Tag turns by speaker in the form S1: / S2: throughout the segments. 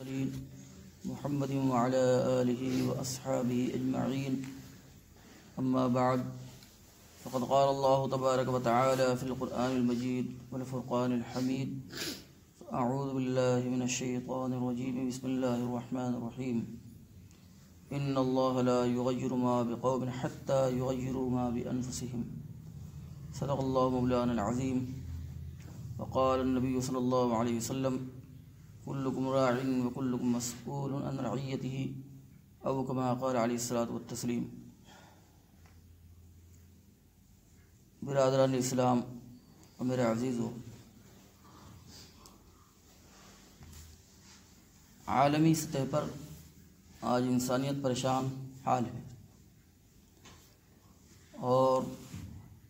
S1: المرسلين محمد وعلى آله وأصحابه أجمعين أما بعد فقد قال الله تبارك وتعالى في القرآن المجيد والفرقان الحميد أعوذ بالله من الشيطان الرجيم بسم الله الرحمن الرحيم إن الله لا يغير ما بقوم حتى يغيروا ما بأنفسهم صدق الله مولانا العظيم وقال النبي صلى الله عليه وسلم كلكم راع وكلكم مسؤول عن رعيته أو كما قال عليه الصلاة والتسلیم۔ برادران اسلام اور میرے عزیزو، عالمی سطح پر آج انسانیت پریشان حال ہے اور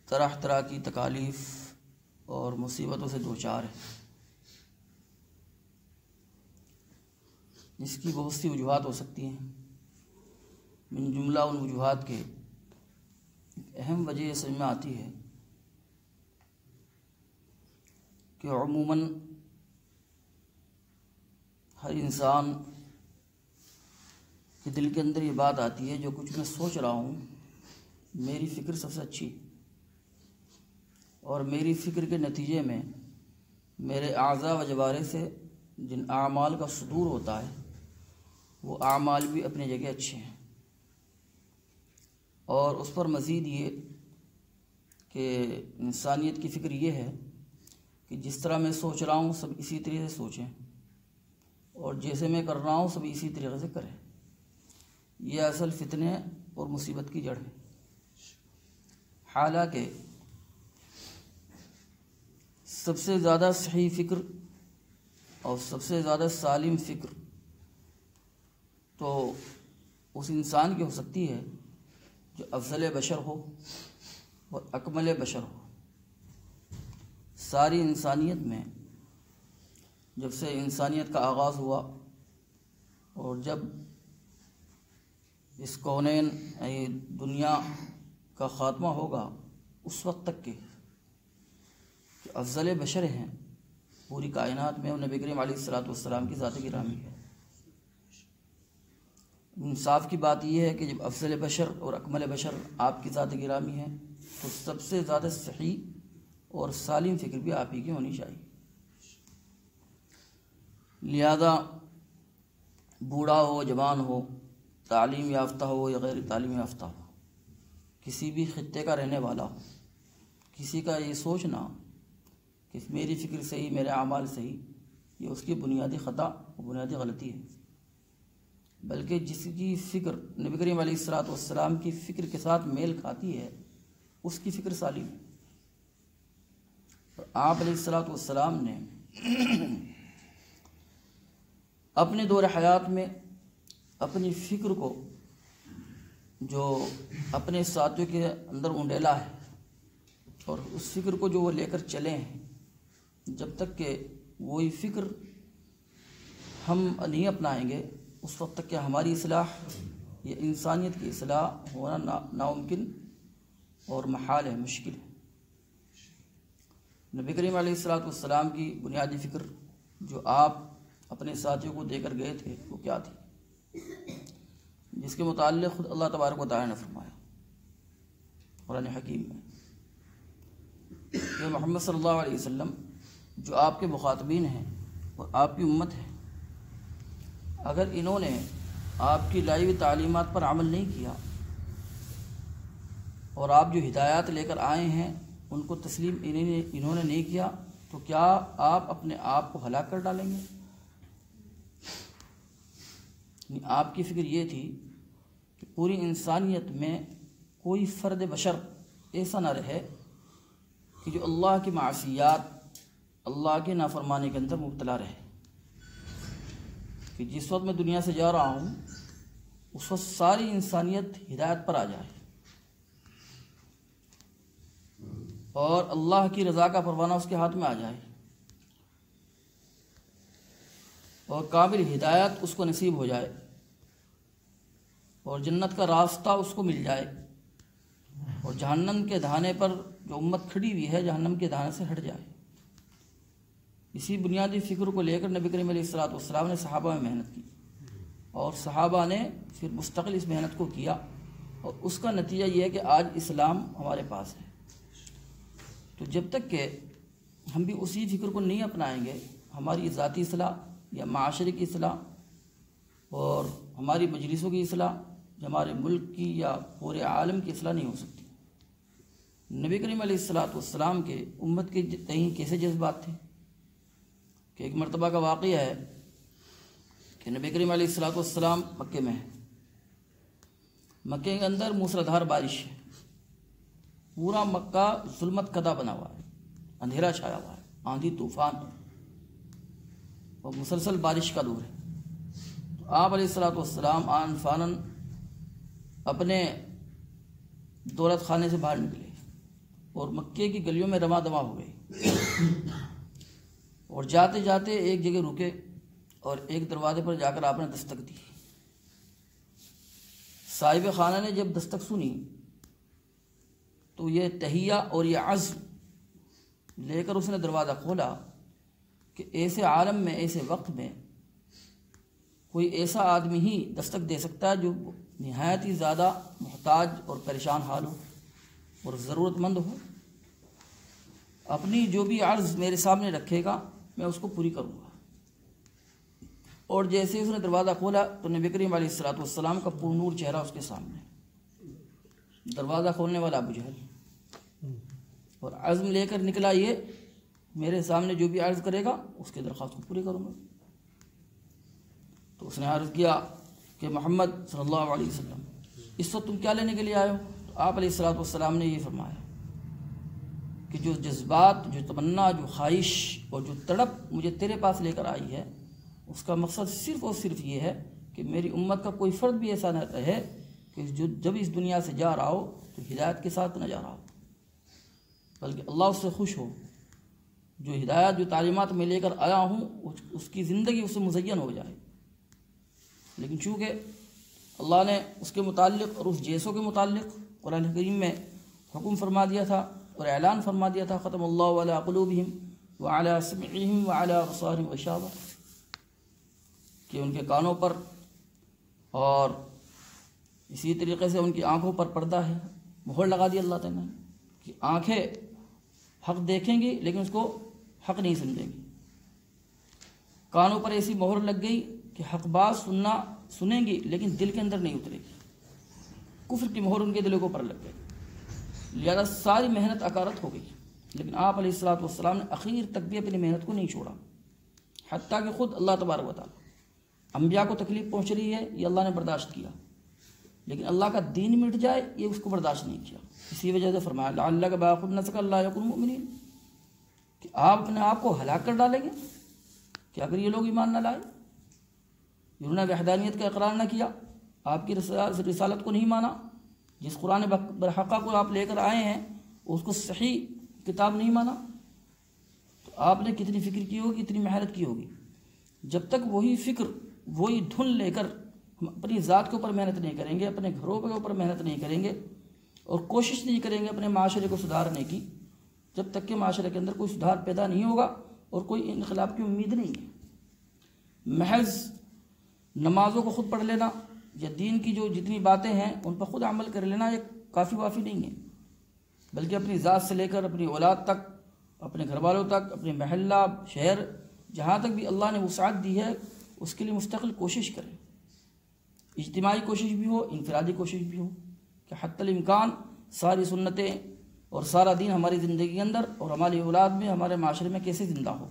S1: طرح طرح کی تکالیف اور مصیبتوں سے دوچار ہے، جس کی بہت سی وجوہات ہو سکتی ہیں۔ من جملہ ان وجوہات کے اہم وجہ یہ سمجھ میں آتی ہے کہ عموماً ہر انسان کے دل کے اندر یہ بات آتی ہے جو کچھ میں سوچ رہا ہوں میری فکر سب سے اچھی، اور میری فکر کے نتیجے میں میرے اعضاء و جوارح سے جن اعمال کا صدور ہوتا ہے وہ اعمال بھی اپنی جگہ اچھے ہیں، اور اس پر مزید یہ کہ انسانیت کی فکر یہ ہے کہ جس طرح میں سوچ رہا ہوں سب اسی طریقے سے سوچیں، اور جیسے میں کر رہا ہوں سب اسی طریقے سے کریں۔ یہ اصل فتنے اور مصیبت کی جڑ ہے۔ حالانکہ سب سے زیادہ صحیح فکر اور سب سے زیادہ سالم فکر تو اس انسان کی ہو سکتی ہے جو افضل بشر ہو اور اکمل بشر ہو۔ ساری انسانیت میں جب سے انسانیت کا آغاز ہوا اور جب اس کونین دنیا کا خاتمہ ہوگا اس وقت تک کے جو افضل بشر ہیں پوری کائنات میں، وہ نبی کریم علیہ السلام کی ذات گرامی ہے۔ انصاف کی بات یہ ہے کہ جب افضل بشر اور اکمل بشر آپ کی ذات گرامی ہے تو سب سے زیادہ صحیح اور سالم فکر بھی آپ ہی کی ہونی چاہیے۔ لہذا بوڑھا ہو، جوان ہو، تعلیم یافتہ ہو یا غیر تعلیم یافتہ ہو، کسی بھی خطے کا رہنے والا ہو، کسی کا یہ سوچنا کہ میری فکر صحیح، میرے اعمال صحیح، یہ اس کی بنیادی خطا اور بنیادی غلطی ہے۔ بلکہ جس کی فکر نبی کریم علیہ السلام کی فکر کے ساتھ میل کھاتی ہے اس کی فکر سالم ہے۔ اور آپ علیہ السلام نے اپنے دور حیات میں اپنی فکر کو جو اپنے ساتھیوں کے اندر انڈیلا ہے اور اس فکر کو جو وہ لے کر چلے ہیں، جب تک کہ وہی فکر ہم نہیں اپنائیں گے اس وقت تک کہ ہماری اصلاح یا انسانیت کی اصلاح ہونا ناممکن اور محال ہے، مشکل ہے۔ نبی کریم علیہ السلام کی بنیادی فکر جو آپ اپنے ساتھیوں کو دے کر گئے تھے وہ کیا تھی، جس کے متعلق خود اللہ تبارک و تعالی نے فرمایا قرآن حکیم میں کہ محمد صلی اللہ علیہ وسلم جو آپ کے مخاطبین ہیں اور آپ کی امت ہے، اگر انہوں نے آپ کی لائی ہوئی تعلیمات پر عمل نہیں کیا اور آپ جو ہدایات لے کر آئے ہیں ان کو تسلیم انہوں نے نہیں کیا تو کیا آپ اپنے آپ کو ہلاک کر ڈالیں گے؟ آپ کی فکر یہ تھی کہ پوری انسانیت میں کوئی فرد بشر ایسا نہ رہے کہ جو اللہ کی معصیات، اللہ کی نافرمانی کے اندر مبتلا رہے، کہ جس وقت میں دنیا سے جا رہا ہوں اس وقت ساری انسانیت ہدایت پر آ جائے اور اللہ کی رضا کا پروانہ اس کے ہاتھ میں آ جائے اور کامل ہدایت اس کو نصیب ہو جائے اور جنت کا راستہ اس کو مل جائے اور جہنم کے دہانے پر جو امت کھڑی ہوئی ہے جہنم کے دہانے سے ہٹ جائے۔ اسی بنیادی فکر کو لے کر نبی کریم علیہ الصلوۃ والسلام نے صحابہ میں محنت کی، اور صحابہ نے پھر مستقل اس محنت کو کیا، اور اس کا نتیجہ یہ ہے کہ آج اسلام ہمارے پاس ہے۔ تو جب تک کہ ہم بھی اسی فکر کو نہیں اپنائیں گے، ہماری ذاتی اصلاح یا معاشرے کی اصلاح اور ہماری مجلسوں کی اصلاح، ہمارے ملک کی یا پورے عالم کی اصلاح نہیں ہو سکتی۔ نبی کریم علیہ الصلوۃ والسلام کے امت کے تئیں کیسے جذبات تھے کہ ایک مرتبہ کا واقعہ ہے کہ نبی کریم علیہ الصلوۃ والسلام مکے میں ہیں، مکے کے اندر موسلادھار بارش ہے، پورا مکہ ظلمت کدہ بنا ہوا ہے، اندھیرا چھایا ہوا ہے، آندھی طوفان اور مسلسل بارش کا دور ہے۔ تو آپ علیہ الصلوۃ والسلام آن فانن اپنے دولت خانے سے باہر نکلے اور مکے کی گلیوں میں رواں دواں ہو گئے، اور جاتے جاتے ایک جگہ رکے اور ایک دروازے پر جا کر آپ نے دستک دی۔ صاحب خانہ نے جب دستک سنی تو یہ تہیہ اور یہ عزم لے کر اس نے دروازہ کھولا کہ ایسے عالم میں، ایسے وقت میں کوئی ایسا آدمی ہی دستک دے سکتا ہے جو نہایت ہی زیادہ محتاج اور پریشان حال ہو اور ضرورت مند ہو، اپنی جو بھی عرض میرے سامنے رکھے گا میں اس کو پوری کروں گا۔ اور جیسے اس نے دروازہ کھولا تو نبی کریم علیہ الصلوۃ والسلام کا پر نور چہرہ اس کے سامنے، دروازہ کھولنے والا ابو جہل، اور عزم لے کر نکلا یہ میرے سامنے جو بھی عرض کرے گا اس کی درخواست کو پوری کروں گا۔ تو اس نے عرض کیا کہ محمد صلی اللہ علیہ وسلم اس وقت تم کیا لینے کے لیے آئے ہو؟ تو آپ علیہ الصلوۃ والسلام نے یہ فرمایا کہ جو جذبات، جو تمنا، جو خواہش اور جو تڑپ مجھے تیرے پاس لے کر آئی ہے، اس کا مقصد صرف اور صرف یہ ہے کہ میری امت کا کوئی فرد بھی ایسا نہ رہے کہ جو جب اس دنیا سے جا رہا ہو تو ہدایت کے ساتھ نہ جا رہا ہو، بلکہ اللہ اس سے خوش ہو، جو ہدایت، جو تعلیمات میں لے کر آیا ہوں اس کی زندگی اس سے مزین ہو جائے۔ لیکن چونکہ اللہ نے اس کے متعلق اور اس جیسوں کے متعلق قرآن کریم میں حکم فرما دیا تھا اور اعلان فرما دیا تھا، ختم اللہ علی قلوبہم وعلی سمعہم وعلی ابصارہم غشاوہ، کہ ان کے کانوں پر اور اسی طریقے سے ان کی آنکھوں پر پردہ ہے، مہر لگا دی اللہ تعالیٰ نے کہ آنکھیں حق دیکھیں گی لیکن اس کو حق نہیں سمجھیں گی، کانوں پر ایسی مہر لگ گئی کہ حق بات سنیں گی لیکن دل کے اندر نہیں اترے گی، کفر کی مہر ان کے دلوں کو پر لگ گئی، لہذا ساری محنت اکارت ہو گئی۔ لیکن آپ علیہ الصلوۃ والسلام نے اخیر تک بھی اپنی محنت کو نہیں چھوڑا، حتیٰ کہ خود اللہ تبارک و تعالیٰ انبیاء کو تکلیف پہنچ رہی ہے یہ اللہ نے برداشت کیا، لیکن اللہ کا دین مٹ جائے یہ اس کو برداشت نہیں کیا۔ اسی وجہ سے فرمایا لعلک باخع نفسک الا یکونوا مؤمنین، کہ آپ اپنے آپ کو ہلاک کر ڈالیں گے کہ اگر یہ لوگ ایمان نہ لائے، انہوں نے وحدانیت کا اقرار نہ کیا، آپ کی رسالت کو نہیں مانا، جس قرآن برحقہ کو آپ لے کر آئے ہیں اس کو صحیح کتاب نہیں مانا، تو آپ نے کتنی فکر کی ہوگی، کتنی محنت کی ہوگی۔ جب تک وہی فکر، وہی دھن لے کر ہم اپنی ذات کے اوپر محنت نہیں کریں گے، اپنے گھروں کے اوپر محنت نہیں کریں گے اور کوشش نہیں کریں گے اپنے معاشرے کو سدھارنے کی، جب تک کہ معاشرے کے اندر کوئی سدھار پیدا نہیں ہوگا اور کوئی انقلاب کی امید نہیں ہے۔ محض نمازوں کو خود پڑھ لینا یا دین کی جو جتنی باتیں ہیں ان پر خود عمل کر لینا یہ کافی وافی نہیں ہے، بلکہ اپنی ذات سے لے کر اپنی اولاد تک، اپنے گھر والوں تک، اپنے محلہ، شہر، جہاں تک بھی اللہ نے وسعت دی ہے اس کے لیے مستقل کوشش کریں، اجتماعی کوشش بھی ہو، انفرادی کوشش بھی ہو، کہ حتی الامکان ساری سنتیں اور سارا دین ہماری زندگی کے اندر اور ہماری اولاد میں، ہمارے معاشرے میں کیسے زندہ ہو۔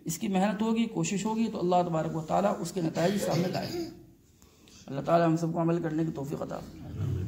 S1: اس کی محنت ہوگی، کوشش ہوگی تو اللہ تبارک و تعالیٰ اس کے نتائج سامنے لائے۔ اللہ تعالیٰ ہم سب کو عمل کرنے کی توفیق عطا فرمائے۔